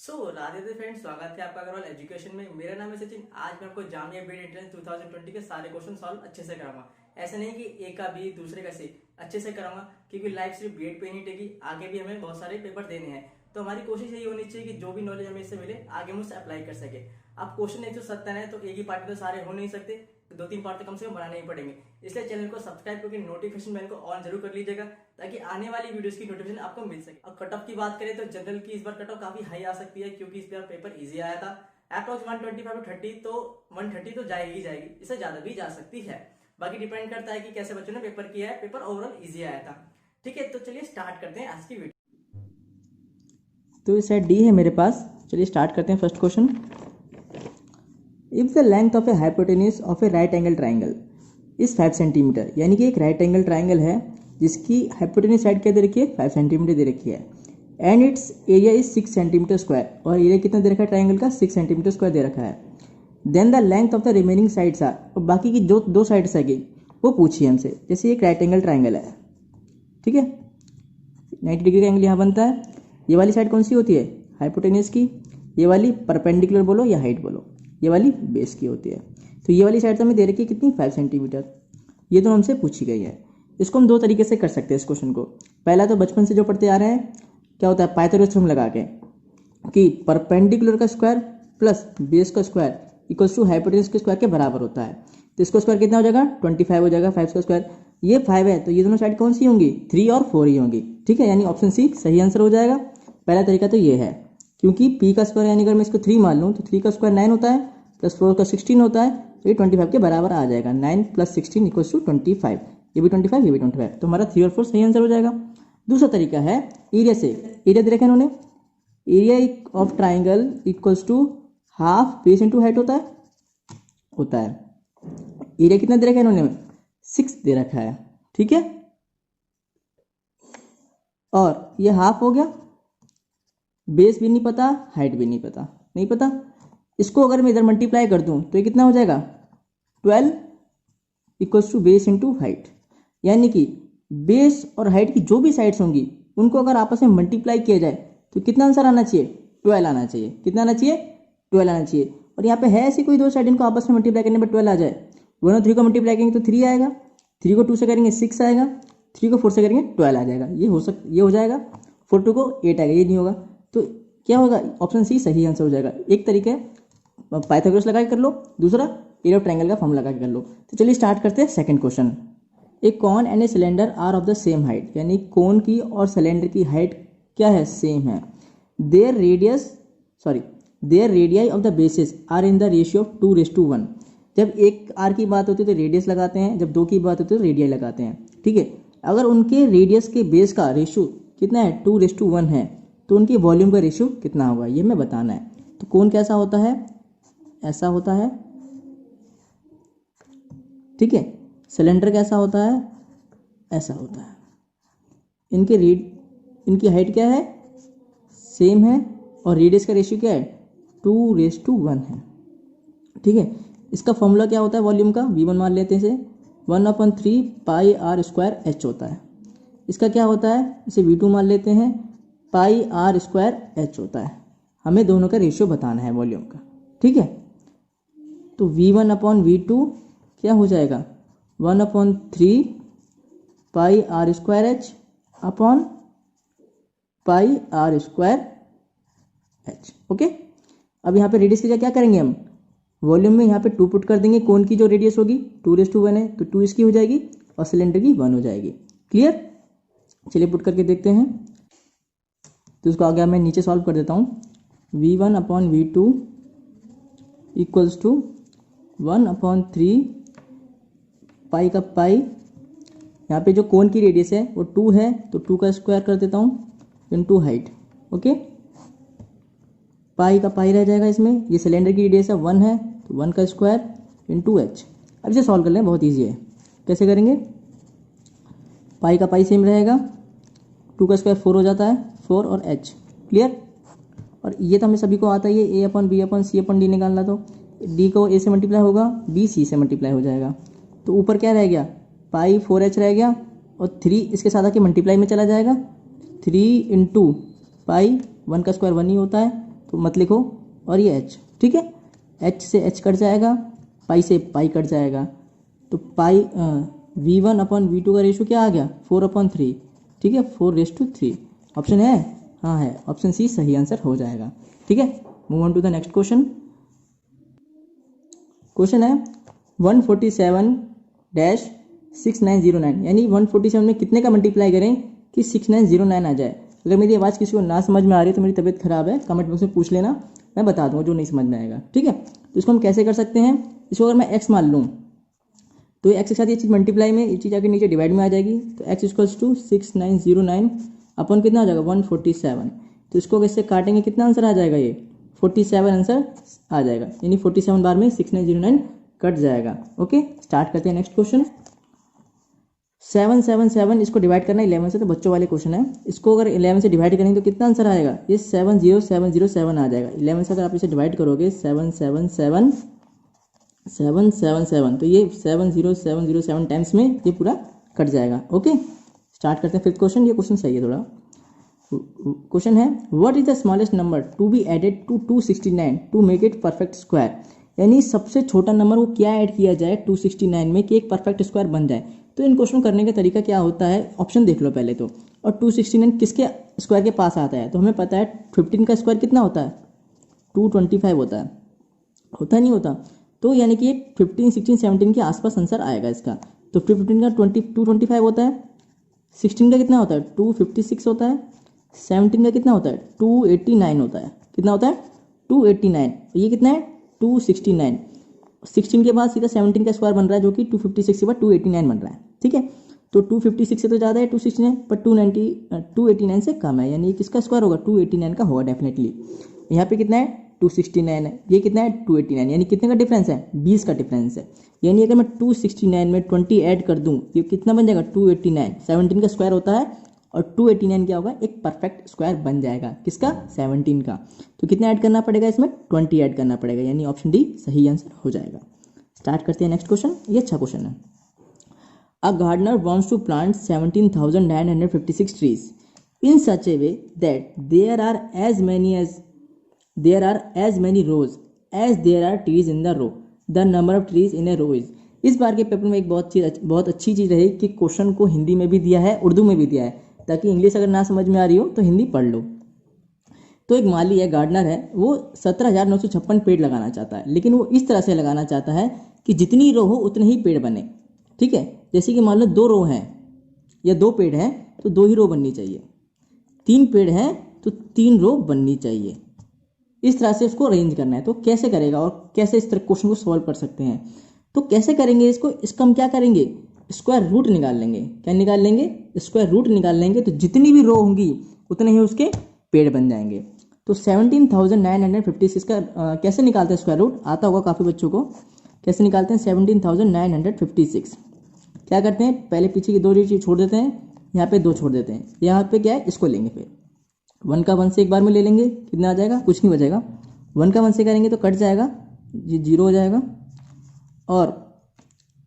Radhe Radhe friends, स्वागत है आपका अग्रवाल एजुकेशन में। मेरा नाम है सचिन। आज मैं आपको जामिया बीएड एंट्रेंस 2020 के सारे क्वेश्चन सॉल्व अच्छे से कराऊंगा। ऐसा नहीं कि एक का बी दूसरे का सी, अच्छे से कराऊंगा, क्योंकि लाइफ सिर्फ बीएड पे नहीं टेकी, आगे भी हमें बहुत सारे पेपर देने हैं। तो हमारी कोशिश यही होनी चाहिए कि जो भी नॉलेज हमें इससे मिले आगे हम उससे अप्लाई कर सके। अब क्वेश्चन 170 है तो एक ही पार्ट में तो सारे हो नहीं सकते, तो 2-3 पार्ट तो कम से कम बनाने ही पड़ेंगे। इसलिए चैनल को सब्सक्राइब करके नोटिफिकेशन बेल को ऑन जरूर कर लीजिएगा, ताकि आने वाली वीडियोस की नोटिफिकेशन आपको मिल सके। और कट ऑफ की बात करें तो जनरल की इस बार कट ऑफ काफी हाई आ सकती है, क्योंकि इस बार पेपर इजी आया था। अप्रॉक्स 125 टू 30, तो 130 तो जाएगी जाएगी, इससे ज्यादा भी जा सकती है। बाकी डिपेंड करता है कि कैसे बच्चों ने पेपर किया है। पेपर ओवरऑल इजी आया था। ठीक है, तो चलिए स्टार्ट करते हैं आज की वीडियो। तो सेट डी है मेरे पास। चलिए स्टार्ट करते हैं। First question, if the length of A hypotenuse of A right angle triangle is 5 centimetre, यानी कि एक राइट एंगल ट्राइंगल है जिसकी हाइपोटेन्यूज साइड क्या दे रखी है, 5 सेंटीमीटर दे रखी है, and it's area is 6 centimetre square, और एरिया कितना दे रखा है ट्राइंगल का, 6 सेंटीमीटर स्क्वायर दे रखा है। Then the length of the remaining sides are, और बाकी की जो दो साइड्स आएगी वो पूछिए हमसे। जैसे एक राइट एंगल ट्राइंगल है, ठीक है, 90 डिग्री का एंगल यहाँ बनता है। ये वाली साइड कौन सी होती है, हाइपोटेन्यूज की। ये वाली परपेंडिकुलर बोलो या हाइट बोलो, ये वाली बेस की होती है। तो ये वाली साइड तो हमें दे रखी है कितनी, 5 सेंटीमीटर। ये तो हमसे पूछी गई है। इसको हम दो तरीके से कर सकते हैं इस क्वेश्चन को। पहला तो बचपन से जो पढ़ते आ रहे हैं, क्या होता है, पाइथागोरस थ्योरम लगा के कि परपेंडिकुलर का स्क्वायर प्लस बेस का स्क्वायर इक्वल्स टू हाइपोटेन्यूज के स्क्वायर के बराबर होता है। तो इसका स्क्वायर कितना हो जाएगा, 25 हो जाएगा। 5 का स्क्वायर, ये 5 है तो ये दोनों साइड कौन सी होंगी, 3 और 4 ही होंगी। ठीक है, यानी ऑप्शन सी सही आंसर हो जाएगा। पहला तरीका तो ये है, क्योंकि p का स्क्वायर यानी अगर मैं इसको 3 मान लूँ तो 3 का स्क्वायर 9 होता है, प्लस 4 का 16 होता है, तो ये 25 के बराबर आ जाएगा। 9 + 16 = 25। ये भी 25, ये भी 25, तो हमारा 3 और 4 सही आंसर हो जाएगा। दूसरा तरीका है एरिया से। एरिया दे रखा है इन्होंने, area of triangle equals to half base into height होता है। एरिया कितना दे रखा है इन्होंने, 6 दे रखा है, ठीक है, और ये हाफ हो गया। बेस भी नहीं पता, हाइट भी नहीं पता। इसको अगर मैं इधर मल्टीप्लाई कर दूं तो ये कितना हो जाएगा, 12 = बेस इंटू हाइट। यानी कि बेस और हाइट की जो भी साइड्स होंगी उनको अगर आपस में मल्टीप्लाई किया जाए तो कितना आंसर आना चाहिए, 12 आना चाहिए। कितना आना चाहिए, 12 आना चाहिए। और यहाँ पे है ऐसी कोई दो साइड इनको आपस में मल्टीप्लाई करने पर 12 आ जाए। 1 और 3 को मल्टीप्लाई करेंगे तो 3 आएगा, 3 को 2 से करेंगे 6 आएगा, 3 को 4 से करेंगे 12 आ जाएगा। ये हो जाएगा। 4 2 को 8 आएगा, ये नहीं होगा। तो क्या होगा, ऑप्शन सी सही आंसर हो जाएगा। एक तरीका है पाइथागोरस लगा के कर लो, दूसरा एरिया ऑफ ट्रायंगल का फॉर्म लगा के कर लो। तो चलिए स्टार्ट करते हैं second question. A cone and a cylinder are of the same height, यानी कोन की और सिलेंडर की हाइट क्या है, सेम है। Their radii of the bases are in the ratio of 2:1। जब एक आर की बात होती है तो रेडियस लगाते हैं, जब दो की बात होती है तो रेडियाई लगाते हैं। ठीक है, अगर उनके रेडियस के बेस का रेशियो कितना है, 2:1 है, तो उनकी वॉल्यूम का रेशियो कितना होगा ये हमें बताना है। तो कोन कैसा होता है, ऐसा होता है, ठीक है। सिलेंडर कैसा होता है, ऐसा होता है। इनकी हाइट क्या है, सेम है, और रेडियस का रेशियो क्या है, 2:1 है। ठीक है, इसका फॉर्मूला क्या होता है वॉल्यूम का, V1 मान लेते हैं इसे, 1/3 πr² होता है। इसका क्या होता है, इसे V2 मान लेते हैं, πr² होता है। हमें दोनों का रेशियो बताना है वॉल्यूम का। ठीक है, तो V1/V2 क्या हो जाएगा, 1/3 πr² πr²h। ओके, अब यहाँ पे रेडियस की जगह क्या करेंगे हम, वॉल्यूम में यहाँ पे 2 पुट कर देंगे। कोन की जो रेडियस होगी 2:1 है, तो 2 इसकी हो जाएगी और सिलेंडर की 1 हो जाएगी। क्लियर, चलिए पुट करके देखते हैं। तो इसको आगे मैं नीचे सॉल्व कर देता हूँ। V1/V2 = 1/3 पाई का पाई, यहाँ पे जो कोन की रेडियस है वो 2 है, तो 2 का स्क्वायर कर देता हूँ इनटू हाइट। ओके, पाई का पाई रह जाएगा इसमें। ये सिलेंडर की रेडियस है 1 है, तो 1 का स्क्वायर इनटू h। अब इसे सॉल्व कर लें, बहुत ईजी है। कैसे करेंगे, पाई का पाई सेम रहेगा, 2 का स्क्वायर 4 हो जाता है, 4 और h। क्लियर, और ये तो हमें सभी को आता ही है, A/B/C/D निकालना। तो D को A से मल्टीप्लाई होगा, B C से मल्टीप्लाई हो जाएगा। तो ऊपर क्या रह गया, पाई 4h रह गया, और 3 इसके साथ आके मल्टीप्लाई में चला जाएगा। 3 × पाई, 1 का स्क्वायर 1 ही होता है, तो मत लिखो, और ये h, ठीक है। h से h कट जाएगा, पाई से पाई कट जाएगा, तो पाई v1 अपॉन v2 का रेशो क्या आ गया 4/3, ठीक है, 4/3। ऑप्शन है, हाँ है, ऑप्शन सी सही आंसर हो जाएगा, ठीक है। Move on to the next question. Question है 147-6909, यानी 147 में कितने का मल्टीप्लाई करें कि 6909 आ जाए। अगर मेरी आवाज़ किसी को ना समझ में आ रही है तो मेरी तबीयत खराब है, कमेंट बॉक्स में पूछ लेना, मैं बता दूंगा जो नहीं समझ में आएगा, ठीक है। तो इसको हम कैसे कर सकते हैं, इसको अगर मैं x मान लूँ तो x के साथ ये चीज़ मल्टीप्लाई में, ये चीज़ आके नीचे डिवाइड में आ जाएगी, तो x इक्वल्स टू 6909 अपन कितना आ जाएगा 147। तो इसको कैसे काटेंगे, कितना आंसर आ जाएगा, ये 47 आंसर आ जाएगा, यानी 47 बार में 6909 कट जाएगा। ओके, स्टार्ट करते हैं नेक्स्ट क्वेश्चन। 777 इसको डिवाइड करना है 11 से, तो बच्चों वाले क्वेश्चन है। इसको अगर 11 से डिवाइड करेंगे तो कितना आंसर आएगा, ये 70707 आ जाएगा। 11 से अगर आप इसे डिवाइड करोगे 777 तो ये 70707 टाइम्स में ये पूरा कट जाएगा। ओके, स्टार्ट करते हैं फिफ्थ क्वेश्चन। ये क्वेश्चन सही है थोड़ा। क्वेश्चन है what is the smallest number to be added to 269 to make it perfect square, यानी सबसे छोटा नंबर वो क्या ऐड किया जाए 269 में कि एक परफेक्ट स्क्वायर बन जाए। तो इन क्वेश्चन करने का तरीका क्या होता है, ऑप्शन देख लो पहले तो। और 269 किसके स्क्वायर के पास आता है, तो हमें पता है 15 का स्क्वायर कितना होता है 225 होता है, होता नहीं होता। तो यानी कि 15, 16, 17 के आसपास आंसर आएगा इसका। तो 15 का 225 होता है, 16 का कितना होता है 256 होता है, 17 का कितना होता है 289 होता है। कितना होता है 289, ये कितना है 269। 16 के बाद सीधा 17 का स्क्वायर बन रहा है जो कि 256 के बाद 289 बन रहा है, ठीक है। तो 256 से तो ज़्यादा है 269, पर 289 से कम है, यानी किसका स्क्वायर होगा 289 का होगा डेफिनेटली। यहाँ पे कितना है 269 है, ये कितना है 289, यानी कितने का डिफरेंस है 20 का डिफरेंस है। यानी अगर मैं 269 में 20 ऐड कर दूं ये कितना बन जाएगा 289। 17 का स्क्वायर होता है और 289 क्या होगा एक परफेक्ट स्क्वायर बन जाएगा, किसका 17 का। तो कितना ऐड करना पड़ेगा इसमें 20 ऐड करना पड़ेगा, यानी ऑप्शन डी सही आंसर हो जाएगा। स्टार्ट करते हैं नेक्स्ट क्वेश्चन। ये अच्छा क्वेश्चन है। A gardener wants to plant 17,956 trees in such a way that there are as many rows as there are trees in the row. The number of trees in a row is। इस बार के paper में एक बहुत अच्छी चीज़ रही कि question को हिंदी में भी दिया है, उर्दू में भी दिया है, ताकि इंग्लिश अगर ना समझ में आ रही हो तो हिंदी पढ़ लो। तो एक माली है, गार्डनर है, वो 17,956 पेड़ लगाना चाहता है, लेकिन वो इस तरह से लगाना चाहता है कि जितनी रो हो उतने ही पेड़ बने, ठीक है। जैसे कि मान लो 2 रो हैं या 2 पेड़ हैं तो 2 ही रो बननी चाहिए, 3 पेड़ हैं तो 3 रो बननी चाहिए। इस तरह से उसको अरेंज करना है। तो कैसे करेगा और कैसे इस तरह क्वेश्चन को सॉल्व कर सकते हैं, तो कैसे करेंगे इसको, इसका हम क्या करेंगे स्क्वायर रूट निकाल लेंगे। क्या निकाल लेंगे स्क्वायर रूट निकाल लेंगे, तो जितनी भी रो होंगी उतने ही उसके पेड़ बन जाएंगे। तो 17,956 का कैसे निकालते हैं स्क्वायर रूट, आता होगा काफ़ी बच्चों को। कैसे निकालते हैं 17,956, क्या करते हैं पहले पीछे की 2 डिजिट छोड़ देते हैं, यहाँ पे 2 छोड़ देते हैं, यहाँ पे क्या है इसको लेंगे, फिर 1 का 1 से एक बार में ले लेंगे, कितना आ जाएगा कुछ नहीं बचेगा। 1 का 1 से करेंगे तो कट जाएगा, ये 0 हो जाएगा। और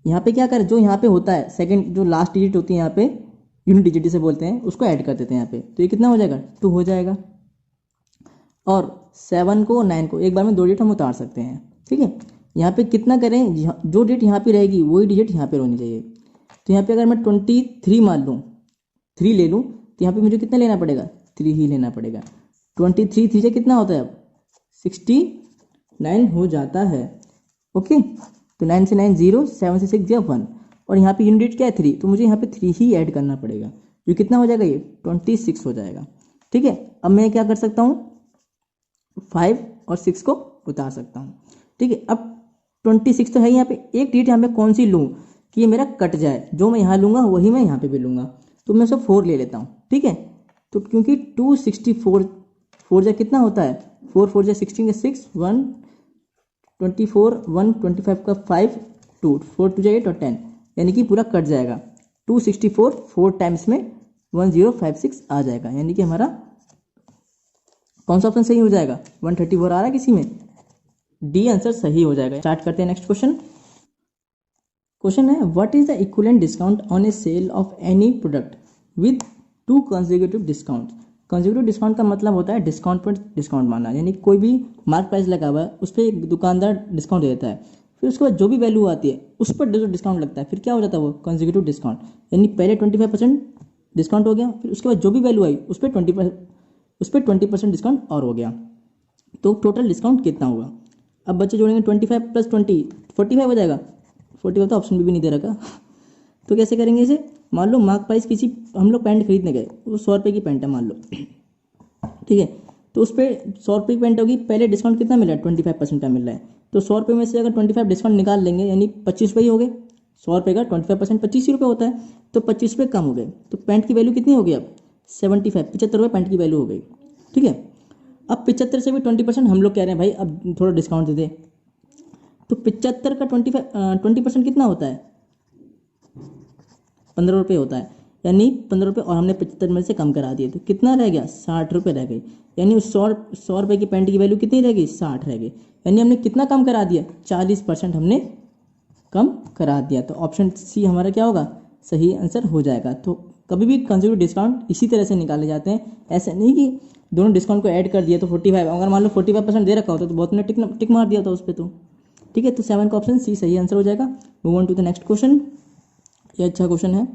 यहाँ पे क्या करें, जो यहाँ पे होता है सेकंड जो लास्ट डिजिट होती है यहाँ पे यूनिट डिजिट जिसे बोलते हैं, उसको ऐड कर देते हैं यहाँ पे, तो ये कितना हो जाएगा 2 हो जाएगा। और 7 को 9 को एक बार में 2 डिजिट हम उतार सकते हैं, ठीक है। यहाँ पे कितना करें, जो डिजिट यहाँ पे रहेगी वही डिजिट यहाँ पे होनी चाहिए। तो यहाँ पे अगर मैं 23 मान लूँ, 3 ले लूँ, तो यहाँ पे मुझे कितना लेना पड़ेगा 3 ही लेना पड़ेगा। 23 3 से कितना होता है अब 69 हो जाता है। ओके, तो 9 से 9 0, 7 से 6 1, और यहाँ पे यूनिट क्या है 3, तो मुझे यहाँ पे 3 ही ऐड करना पड़ेगा, जो कितना हो जाएगा ये 26 हो जाएगा, ठीक है। अब मैं क्या कर सकता हूँ 5 और 6 को उतार सकता हूँ, ठीक है। अब 26 तो है यहाँ पे, एक डिजिट यहाँ पे कौन सी लूँ कि ये मेरा कट जाए, जो मैं यहाँ लूँगा वही मैं यहाँ पे भी लूँगा, तो मैं उसको 4 ले लेता हूँ, ठीक है। तो क्योंकि 264 4 जा कितना होता है 4 4 जा 16 6 1 24 1 25 का 5 2 4 2 जा 8 और 10, यानी कि पूरा कट जाएगा। 264 4 टाइम्स में 1056 आ जाएगा, यानी कि हमारा कौन सा ऑप्शन सही हो जाएगा 134 आ रहा है किसी में, डी आंसर सही हो जाएगा। स्टार्ट करते हैं नेक्स्ट क्वेश्चन। क्वेश्चन है what is the equivalent discount on a sale of any product with 2 consecutive discount. Consecutive discount का मतलब होता है डिस्काउंट पर डिस्काउंट मारना, यानी कोई भी मार्क प्राइस लगा हुआ है उस पर एक दुकानदार डिस्काउंट दे देता है, फिर उसके बाद जो भी वैल्यू आती है उस पर जो डिस्काउंट लगता है फिर क्या हो जाता है वो कंसेक्यूटिव डिस्काउंट, यानी पहले 25% डिस्काउंट हो गया, फिर उसके बाद जो भी वैल्यू आई उस पर 20% डिस्काउंट और हो गया, तो टोटल डिस्काउंट कितना होगा। अब बच्चे जोड़ेंगे 25 + 20 45 हो जाएगा, 45 तो ऑप्शन भी नहीं दे रखा तो कैसे करेंगे इसे। मान लो मार्क प्राइस किसी हम लोग पैंट खरीदने गए, वो 100 रुपये की पैंट है मान लो, ठीक है, तो उस पर 100 रुपये की पैंट होगी, पहले डिस्काउंट कितना मिल रहा है 25% का मिल रहा है, तो 100 रुपये में से अगर 25 डिस्काउंट निकाल लेंगे यानी 25 रुपये ही हो गए, 100 रुपये का 25% 25 रुपये होता है, तो 25 रुपये कम हो गए, तो पैंट की वैल्यू कितनी हो गई अब 75 रुपये पैंट की वैल्यू हो गई, ठीक है। अब 75 से भी 20% हम लोग कह रहे हैं भाई अब थोड़ा डिस्काउंट दे दे, तो 75 का 20% कितना होता है 15 रुपये होता है, यानी 15 रुपये और हमने 75 में से कम करा दिए तो कितना रह गया 60 रुपये रह गए, यानी उस 100 रुपये की पैंट की वैल्यू कितनी रह गई 60 रह गई, यानी हमने कितना कम करा दिया 40% हमने कम करा दिया, तो ऑप्शन सी हमारा क्या होगा सही आंसर हो जाएगा। तो कभी भी कंसेक्यूटिव डिस्काउंट इसी तरह से निकाले जाते हैं, ऐसे नहीं कि दोनों डिस्काउंट को ऐड कर दिया तो 45, अगर मान लो 45% दे रखा होता तो बहुत ने टिक मार दिया था उस पर, तो ठीक है, तो 7 का ऑप्शन सी सही आंसर हो जाएगा। Move on to the next question, ये अच्छा क्वेश्चन है।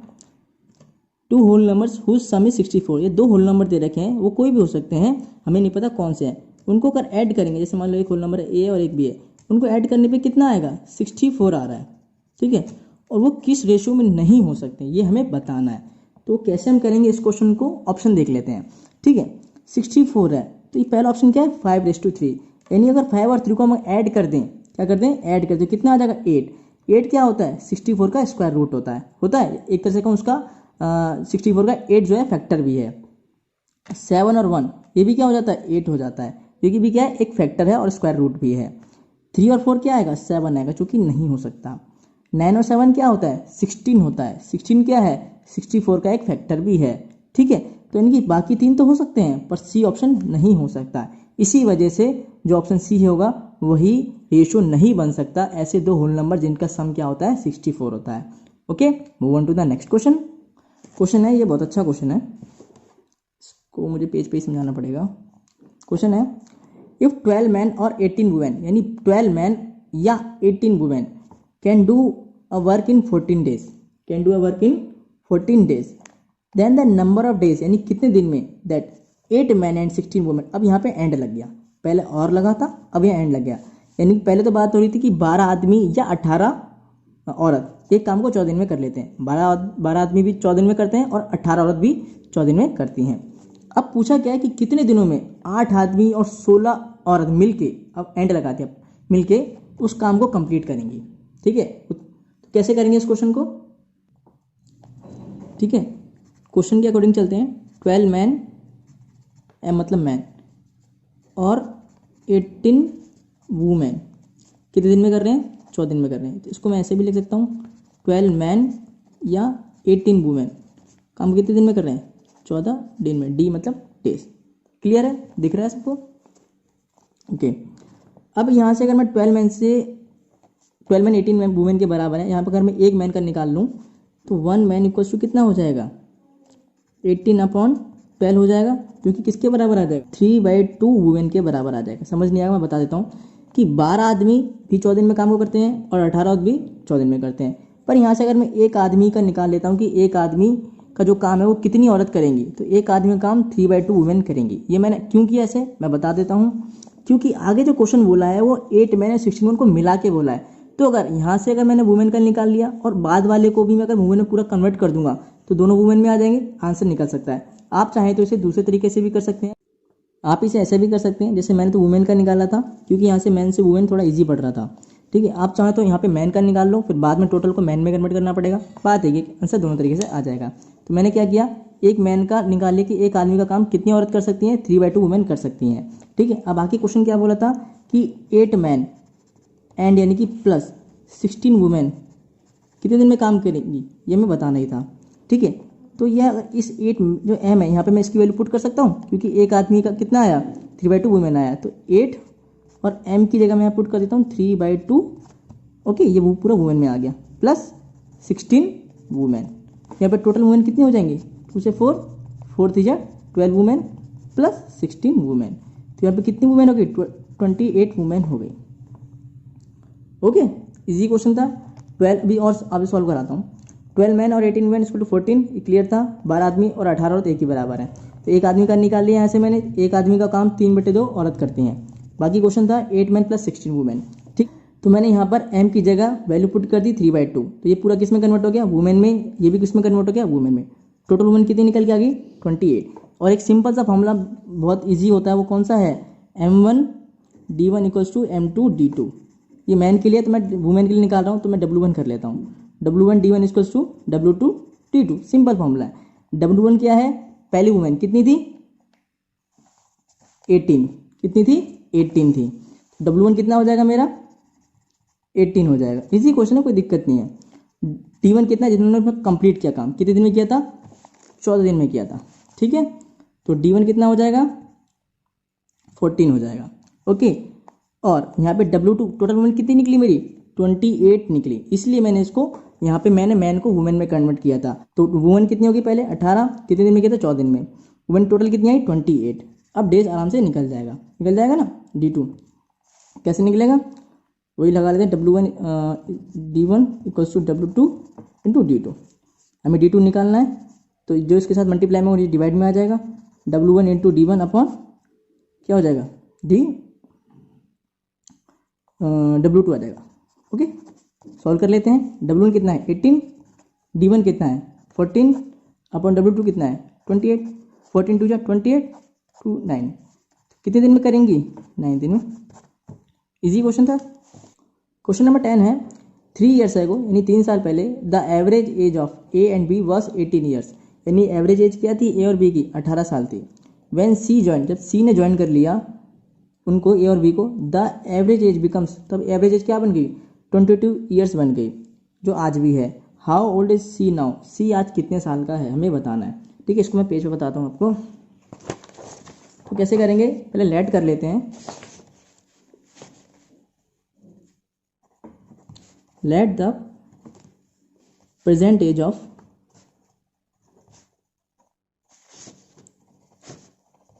2 whole numbers whose sum is 64, ये 2 होल नंबर दे रखे हैं, वो कोई भी हो सकते हैं, हमें नहीं पता कौन से हैं, उनको अगर ऐड करेंगे, जैसे मान लो एक होल नंबर ए और एक बी है, उनको ऐड करने पे कितना आएगा 64 आ रहा है, ठीक है, और वो किस रेशियो में नहीं हो सकते ये हमें बताना है। तो कैसे हम करेंगे इस क्वेश्चन को, ऑप्शन देख लेते हैं, ठीक है। 64 है तो ये पहला ऑप्शन क्या है 5:3, यानी अगर 5 और 3 को हम ऐड कर दें, क्या कर दें ऐड कर दें, कितना आ जाएगा 8 क्या होता है 64 का स्क्वायर रूट होता है एक तरह से कहूँ उसका 64 का 8 जो है फैक्टर भी है। 7 और 1 ये भी क्या हो जाता है 8 हो जाता है, क्योंकि भी क्या है एक फैक्टर है और स्क्वायर रूट भी है। 3 और 4 क्या आएगा 7 आएगा, चूंकि नहीं हो सकता। 9 और 7 क्या होता है 16 होता है, 16 क्या है 64 का एक फैक्टर भी है, ठीक है, तो इनकी बाकी 3 तो हो सकते हैं पर सी ऑप्शन नहीं हो सकता, इसी वजह से जो ऑप्शन सी होगा वही रेशियो नहीं बन सकता, ऐसे 2 होल नंबर जिनका सम क्या होता है 64 होता है। Okay, move on to the next question है, ये बहुत अच्छा क्वेश्चन है, इसको मुझे पेज समझाना पड़ेगा। क्वेश्चन है इफ 12 मैन और 18 वुमेन, यानी 12 मैन या 18 women can do a work in 14 days, then the number of days, यानी कितने दिन में, दैट 8 मैन एंड 16 वुमेन, अब यहाँ पे एंड लग गया, पहले और लगा था अब यहाँ एंड लग गया, यानी पहले तो बात हो रही थी कि 12 आदमी या 18 औरत एक काम को 14 दिन में कर लेते हैं, 12 आदमी भी 14 दिन में करते हैं और 18 औरत भी 14 दिन में करती हैं। अब पूछा क्या है कि कितने दिनों में 8 आदमी और 16 औरत मिलके, अब एंड लगा दिया, मिलके उस काम को कंप्लीट करेंगी, ठीक है। तो कैसे करेंगे इस क्वेश्चन को, ठीक है, क्वेश्चन के अकॉर्डिंग चलते हैं। 12 मैन मतलब मैन और 18 वूमेन कितने दिन में कर रहे हैं 14 दिन में कर रहे हैं, तो इसको मैं ऐसे भी लिख सकता हूँ 12 मैन या 18 वूमेन काम कितने दिन में कर रहे हैं 14 दिन में, डी मतलब डेज। क्लियर है, दिख रहा है सबको, ओके। अब यहाँ से अगर मैं 12 मैन 18 मैन वूमेन के बराबर है, यहाँ पर अगर मैं एक मैन का निकाल लूँ तो 1 मैन इक्वल्स टू कितना हो जाएगा 18/12 हो जाएगा, जो कि किसके बराबर आ जाएगा 3/2 वुमेन के बराबर आ जाएगा। समझ नहीं आएगा मैं बता देता हूँ कि 12 आदमी भी 14 दिन में काम को करते हैं और 18 औरत भी 14 दिन में करते हैं, पर यहाँ से अगर मैं एक आदमी का निकाल लेता हूँ कि एक आदमी का जो काम है वो कितनी औरत करेंगी, तो एक आदमी का काम 3/2 वुमेन करेंगी। ये मैंने क्यों किया ऐसे मैं बता देता हूँ, क्योंकि आगे जो क्वेश्चन बोला है वो 8 मैन और 16 वुमेन को मिला के बोला है, तो अगर यहाँ से अगर मैंने वुमेन का निकाल लिया और बाद वाले को भी मैं अगर वुमेन में पूरा कन्वर्ट कर दूंगा तो दोनों वुमेन में आ जाएंगे, आंसर निकल सकता है। आप चाहें तो इसे दूसरे तरीके से भी कर सकते हैं, आप इसे ऐसे भी कर सकते हैं, जैसे मैंने तो वुमेन का निकाला था क्योंकि यहाँ से मैन से वुमेन थोड़ा इजी पड़ रहा था, ठीक है। आप चाहें तो यहाँ पे मैन का निकाल लो, फिर बाद में टोटल को मैन में कन्वर्ट करना पड़ेगा, बात है कि आंसर दोनों तरीके से आ जाएगा। तो मैंने क्या किया, एक मैन का निकाल कि एक आदमी का काम कितनी औरत कर सकती हैं 3/2 वुमेन कर सकती हैं, ठीक है। अब बाकी क्वेश्चन क्या बोला था कि 8 मैन एंड यानी कि प्लस 16 वुमेन कितने दिन में काम करेंगी, ये मैं बताना ही था, ठीक है। तो यह इस 8 जो एम है यहाँ पे मैं इसकी वैल्यू पुट कर सकता हूँ, क्योंकि एक आदमी का कितना आया 3/2 वुमेन आया, तो 8 और एम की जगह मैं यहाँ पुट कर देता हूँ 3/2, ओके, ये वो पूरा वुमेन में आ गया, प्लस 16 वुमेन। यहाँ पर टोटल वुमेन कितनी हो जाएंगी 2 से 4, 4 3 12 वुमेन, प्लस 16 वुमेन। तो यहाँ पे कितनी वुमेन हो गई? 28 वुमेन हो गई। ओके, इजी क्वेश्चन था। 12 भी और अभी सॉल्व कराता हूँ। 12 मैन और 18 वुमेन इक्वल टू 14, ये क्लियर था। 12 आदमी और 18 औरत एक ही बराबर है। तो एक आदमी का निकाल लिया यहाँ से मैंने। एक आदमी का काम 3/2 औरत करती हैं। बाकी क्वेश्चन था 8 मैन प्लस 16 वुमेन। ठीक, तो मैंने यहाँ पर m की जगह वैल्यू पुट कर दी 3/2। तो ये पूरा किस में कन्वर्ट हो गया? वुमेन में। ये भी किस में कन्वर्ट हो गया? वुमेन में। टोटल वुमेन कितनी निकल के आ गई? 28। और एक सिंपल सा फॉर्मूला बहुत ईजी होता है, वो कौन सा है? M1D1 equals to M2D2। ये मैन के लिए, तो मैं वुमेन के लिए निकाल रहा हूँ, तो मैं W1 कर लेता हूँ। W1D1 equals to W2D2। Simple formula है। W1 क्या है? पहली वुमेन कितनी थी? 18। कितनी थी? 18 थी। W1 कितना हो जाएगा मेरा? 18 हो जाएगा। इजी क्वेश्चन है, कोई दिक्कत नहीं है। D1 कितना है? जिन्होंने कंप्लीट किया काम, कितने दिन में किया था? 14 दिन में किया था। ठीक है, तो D1 कितना हो जाएगा? 14 हो जाएगा। ओके, और यहाँ पे W2 टोटल वुमेन कितनी निकली मेरी? 28 निकली। इसलिए मैंने इसको यहाँ पे मैंने मैन को वुमेन में कन्वर्ट किया था। तो वुमेन कितनी होगी? पहले 18, कितने दिन में किया था? 14 दिन में। वुमेन टोटल कितनी आई? 28। अब डेज आराम से निकल जाएगा ना। D2 कैसे निकलेगा? वही लगा लेते हैं, D1 equals to W2 into D2। हमें D2 निकालना है, तो जो इसके साथ मल्टीप्लाई में और ये डिवाइड में आ जाएगा। W1 इंटू D1 अपॉन क्या हो जाएगा? W2 आ जाएगा। ओके, सॉल्व कर लेते हैं। W1 कितना है? 18। D1 कितना है? 14 अपॉन W2 कितना है? 28। 14 टू 28 टू 9। कितने दिन में करेंगी? 9 दिन में। इजी क्वेश्चन था। क्वेश्चन नंबर 10 है, 3 years एगो यानी 3 साल पहले the average age of A and B was 18 years। यानी एवरेज एज क्या थी? A और B की 18 साल थी। व्हेन C ज्वाइन, जब C ने ज्वाइन कर लिया उनको, A और B को, द एवरेज एज बिकम्स, तब एवरेज एज क्या बन गई? 22 years बन गई, जो आज भी है। How old is C now? C आज कितने साल का है, हमें बताना है। ठीक है, इसको मैं पेज पे बताता हूँ आपको। तो कैसे करेंगे? पहले लेट कर लेते हैं। Let the present age of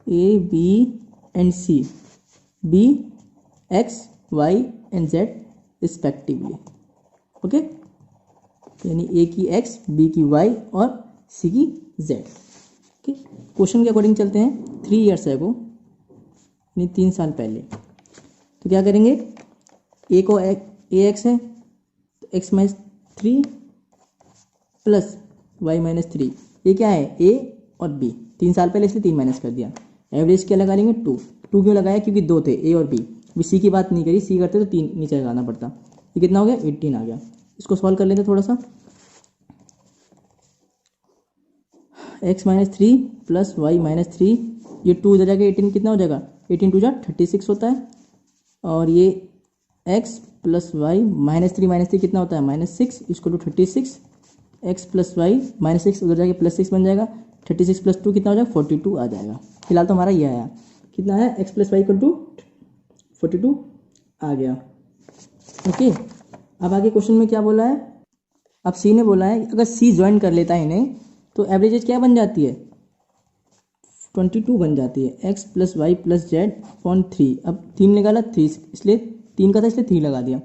A, B and C be X, Y and Z respectively. Okay, यानी A की X, B की Y और C की Z। ओके, क्वेश्चन के अकॉर्डिंग चलते हैं। 3 years एगो यानी 3 साल पहले, तो क्या करेंगे? A को AX है तो X minus 3 plus Y minus 3। ये क्या है? A और B। 3 साल पहले इसलिए 3 माइनस कर दिया। एवरेज क्या लगा लेंगे? 2 क्यों लगाया? क्योंकि 2 थे, A और B। अभी C की बात नहीं करी, C करते तो 3 नीचे लगाना पड़ता। ये कितना हो गया? 18 आ गया। इसको सॉल्व कर लेते थोड़ा सा। x minus 3 plus y minus 3, ये 2 इधर जाके 18 कितना हो जाएगा? 18 2 36 होता है। और ये x प्लस वाई माइनस 3 कितना होता है? -6 इसको to 36। x plus y minus 6 उधर जाके प्लस 6 बन जाएगा। 36 प्लस 2 कितना हो जाएगा? 42 आ जाएगा। फिलहाल तो हमारा ये आया, कितना है? x plus y equal to 42 आ गया। ओके, अब आगे क्वेश्चन में क्या बोला है? अब C ने बोला है अगर C ज्वाइन कर लेता है इन्हें तो एवरेज एज क्या बन जाती है? 22 बन जाती है। x plus y plus z upon 3। अब 3 निकाला 3, इसलिए 3 का था इसलिए 3 लगा दिया।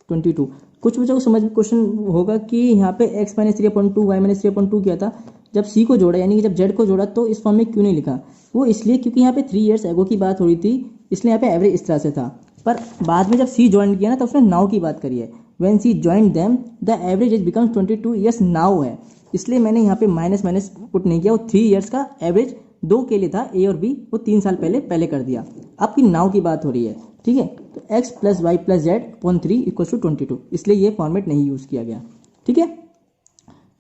22। कुछ बच्चों को समझ में क्वेश्चन होगा कि यहाँ पे x माइनस 3/2 वाई माइनस 3/2 किया था, जब C को जोड़ा यानी कि जब Z को जोड़ा तो इस फॉर्म में क्यों नहीं लिखा? वो इसलिए क्योंकि यहाँ पे 3 years एगो की बात हो रही थी, इसलिए यहाँ पे एवरेज इस तरह से था। पर बाद में जब C ज्वाइन किया ना तो उसने नाउ की बात करी है। When C join them the average age becomes 22 years now है, इसलिए मैंने यहाँ पे माइनस माइनस पुट नहीं किया। वो 3 years का एवरेज 2 के लिए था, A और B, वो 3 साल पहले कर दिया। आपकी नाउ की बात हो रही है। ठीक है, तो x plus y plus z upon 3 equals to 22, इसलिए ये फॉर्मेट नहीं यूज़ किया गया। ठीक है,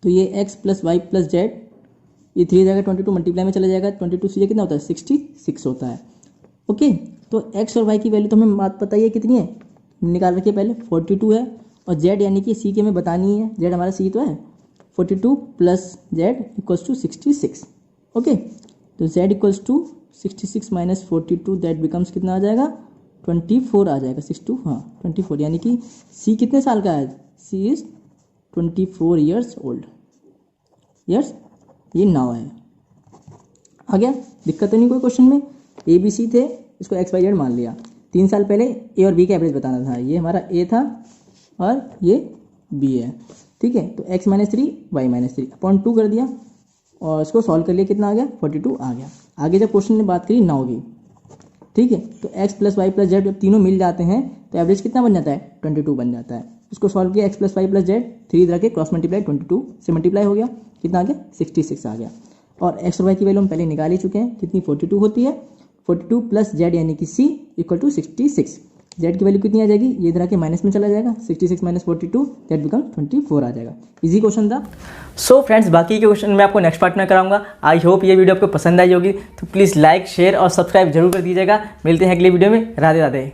तो ये x plus y plus z, ये 3 जाएगा 22 मल्टीप्लाई में चला जाएगा। 22 से कितना होता है? 66 होता है। ओके, तो x और y की वैल्यू तो हमें बात पता ही है कितनी है, निकाल रखिए पहले। 42 है और z यानी कि c की हमें बतानी है, z हमारा c तो है। 42 plus z equals to 66। Okay, तो z equals to 66 minus 42 that becomes कितना आ जाएगा? 24 आ जाएगा। 62, हाँ 24, यानी कि c कितने साल का है? c is 24 years old. Yes, ये नाउ है। आ गया, दिक्कत तो नहीं कोई क्वेश्चन में। ए बी सी थे, इसको एक्स वाई जेड मान लिया। 3 साल पहले ए और बी का एवरेज बताना था, ये हमारा ए था और ये बी है, ठीक है। तो x minus 3 y minus 3 upon 2 कर दिया और इसको सॉल्व कर लिया, कितना आ गया 42 आ गया। आगे जब क्वेश्चन ने बात करी नाउ की, ठीक है, तो x plus y plus z जब तीनों मिल जाते हैं तो एवरेज कितना बन जाता है 22 बन जाता है। इसको सॉल्व किया, x plus y plus z 3 इधर के क्रॉस मल्टीप्लाई 22 से मल्टीप्लाई हो गया, कितना आ गया 66 आ गया। और x और y की वैल्यू हम पहले निकाल ही चुके हैं, कितनी 42 होती है। 42 प्लस जेड यानी कि c इक्वल टू 66। जेड की वैल्यू कितनी आ जाएगी, ये इधर आके माइनस में चला जाएगा, 66 माइनस 42 दैट बिकम 24 आ जाएगा। इजी क्वेश्चन था। सो फ्रेंड्स, बाकी के क्वेश्चन मैं आपको नेक्स्ट पार्ट में कराऊंगा। आई होप ये वीडियो आपको पसंद आई होगी, तो प्लीज़ लाइक शेयर और सब्सक्राइब जरूर कर दीजिएगा। मिलते हैं अगले वीडियो में। राधे राधे।